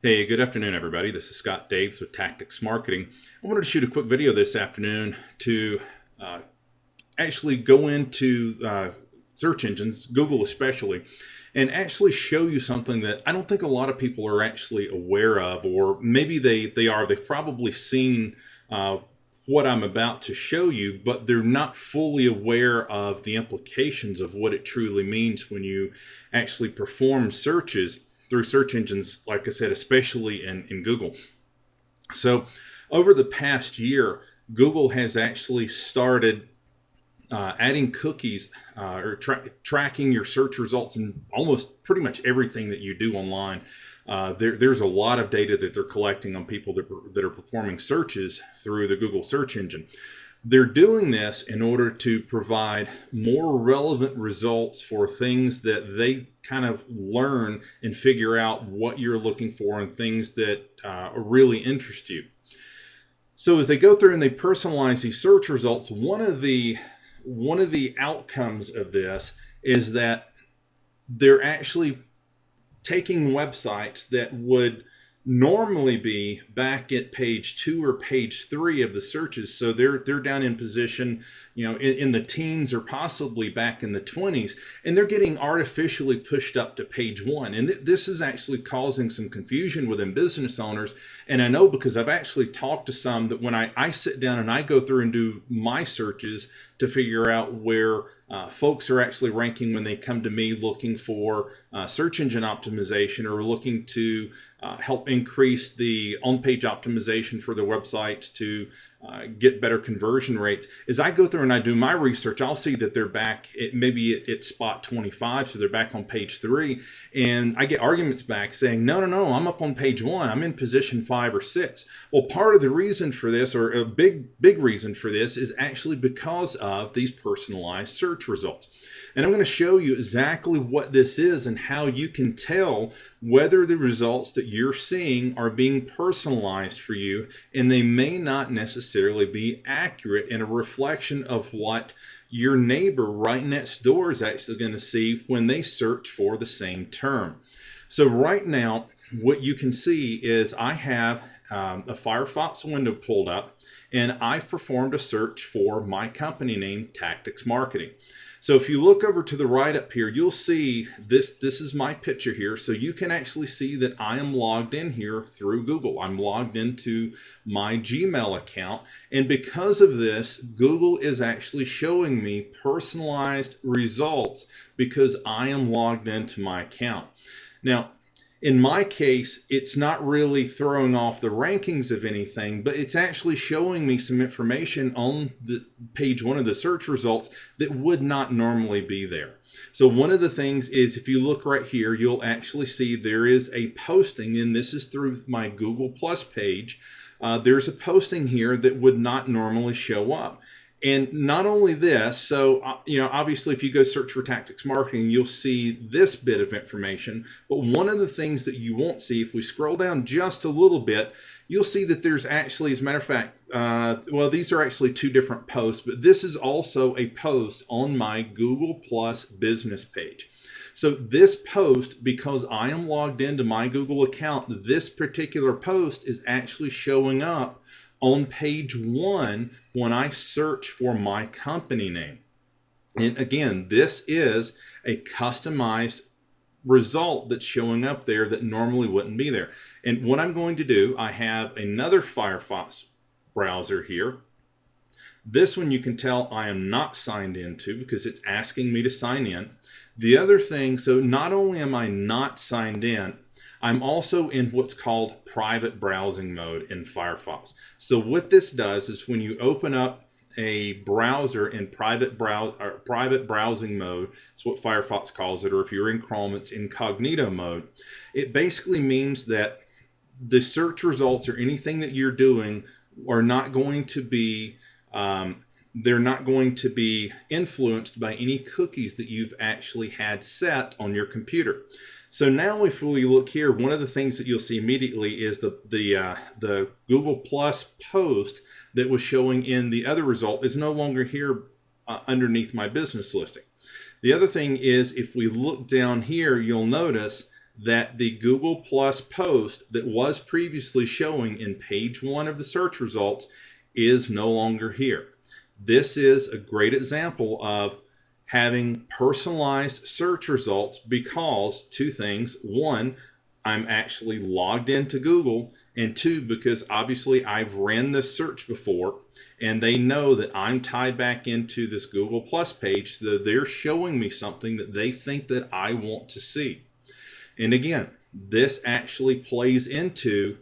Hey, good afternoon, everybody. This is Scott Daves with Tactics Marketing. I wanted to shoot a quick video this afternoon to uh, actually go into search engines, Google especially, and actually show you something that I don't think a lot of people are actually aware of, or maybe they are. They've probably seen what I'm about to show you, but they're not fully aware of the implications of what it truly means when you actually perform searches through search engines, like I said, especially in Google. So, over the past year, Google has actually started adding cookies or tracking your search results and almost pretty much everything that you do online. There's a lot of data that they're collecting on people that are performing searches through the Google search engine. They're doing this in order to provide more relevant results for things that they kind of learn and figure out what you're looking for and things that really interest you. So as they go through and they personalize these search results, one of the outcomes of this is that they're actually taking websites that would normally be back at page 2 or page 3 of the searches. So they're down in position, in the teens or possibly back in the 20s, and they're getting artificially pushed up to page 1. And this is actually causing some confusion within business owners. And I know because I've actually talked to some that when I sit down and I go through and do my searches to figure out where folks are actually ranking when they come to me looking for search engine optimization or looking to help increase the on-page optimization for their websites to get better conversion rates. As I go through and I do my research, I'll see that they're back at spot 25, so they're back on page 3, and I get arguments back saying, no, I'm up on page 1, I'm in position 5 or 6. Well, part of the reason for this, or a big reason for this, is actually because of these personalized search results. And I'm going to show you exactly what this is and how you can tell whether the results that you're seeing are being personalized for you, and they may not necessarily be accurate in a reflection of what your neighbor right next door is actually going to see when they search for the same term. So right now, what you can see is I have a Firefox window pulled up, and I've performed a search for my company name, Tactics Marketing. So if you look over to the right up here, you'll see this is my picture here. So you can actually see that I am logged in here through Google. I'm logged into my Gmail account. And because of this, Google is actually showing me personalized results because I am logged into my account. Now, in my case, it's not really throwing off the rankings of anything, but it's actually showing me some information on the page 1 of the search results that would not normally be there. So one of the things is, if you look right here, you'll actually see there is a posting, and this is through my Google Plus page. There's a posting here that would not normally show up. And not only this, so, obviously if you go search for Tactics Marketing, you'll see this bit of information. But one of the things that you won't see, if we scroll down just a little bit, you'll see that there's actually, as a matter of fact, these are actually 2 different posts, but this is also a post on my Google Plus business page. So this post, because I am logged into my Google account, this particular post is actually showing up on page 1 when I search for my company name. And again, this is a customized result that's showing up there that normally wouldn't be there. And what I'm going to do, I have another Firefox browser here. This one you can tell I am not signed into because it's asking me to sign in. The other thing, so not only am I not signed in, I'm also in what's called private browsing mode in Firefox. So what this does is when you open up a browser in private browsing mode, it's what Firefox calls it, or if you're in Chrome, it's incognito mode. It basically means that the search results or anything that you're doing are not going to be they're not going to be influenced by any cookies that you've actually had set on your computer. So now if we look here, one of the things that you'll see immediately is the Google Plus post that was showing in the other result is no longer here underneath my business listing. The other thing is, if we look down here, you'll notice that the Google Plus post that was previously showing in page 1 of the search results is no longer here. This is a great example of having personalized search results because two things. One, I'm actually logged into Google, and two, because obviously I've ran this search before and they know that I'm tied back into this Google Plus page, so they're showing me something that they think that I want to see. And again, this actually plays into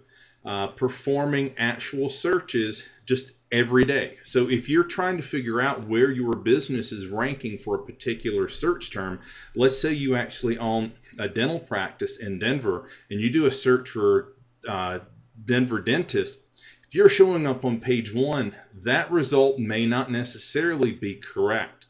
performing actual searches just every day. So if you're trying to figure out where your business is ranking for a particular search term, let's say you actually own a dental practice in Denver and you do a search for Denver dentist. If you're showing up on page 1, that result may not necessarily be correct.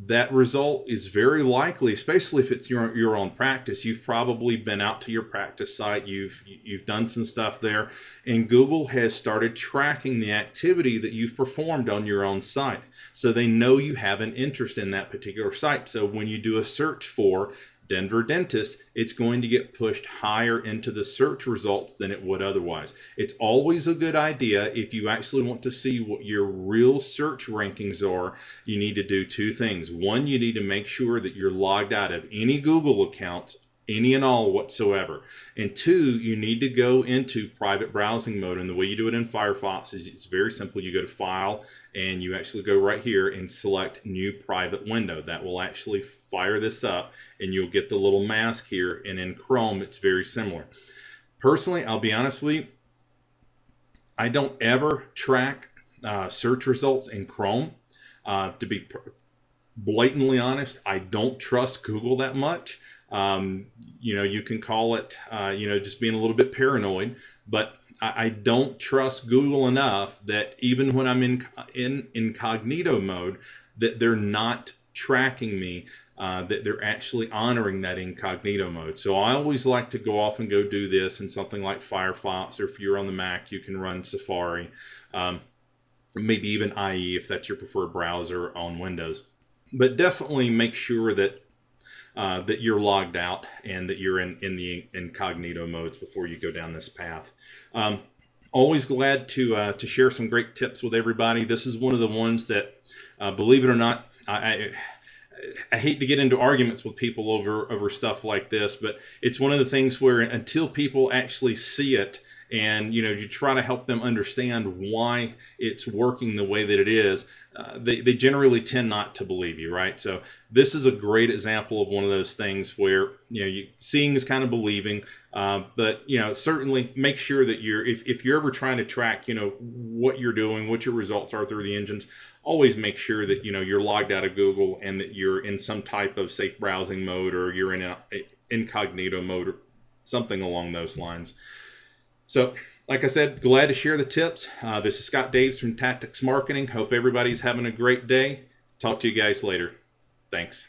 That result is very likely, especially if it's your own practice. You've probably been out to your practice site, you've done some stuff there, and Google has started tracking the activity that you've performed on your own site. So they know you have an interest in that particular site. So when you do a search for Denver dentist, it's going to get pushed higher into the search results than it would otherwise. It's always a good idea, if you actually want to see what your real search rankings are, you need to do two things. One, you need to make sure that you're logged out of any Google accounts, any and all whatsoever. And two, you need to go into private browsing mode. And the way you do it in Firefox is it's very simple. You go to File and you actually go right here and select New Private Window. That will actually fire this up and you'll get the little mask here. And in Chrome, it's very similar. Personally, I'll be honest with you, I don't ever track search results in Chrome. To be blatantly honest, I don't trust Google that much. You can call it, just being a little bit paranoid, but I don't trust Google enough that even when I'm in incognito mode, that they're not tracking me, that they're actually honoring that incognito mode. So I always like to go off and go do this in something like Firefox, or if you're on the Mac, you can run Safari, maybe even IE if that's your preferred browser on Windows. But definitely make sure that that you're logged out and that you're in the incognito modes before you go down this path. Always glad to share some great tips with everybody. This is one of the ones that, believe it or not, I hate to get into arguments with people over stuff like this, but it's one of the things where until people actually see it and you try to help them understand why it's working the way that it is, they generally tend not to believe you, right? So this is a great example of one of those things where seeing is kind of believing, but certainly make sure that if you're ever trying to track what you're doing, what your results are through the engines, always make sure that you're logged out of Google and that you're in some type of safe browsing mode, or you're in an incognito mode or something along those lines. So, like I said, glad to share the tips. This is Scott Daves from Tactics Marketing. Hope everybody's having a great day. Talk to you guys later. Thanks.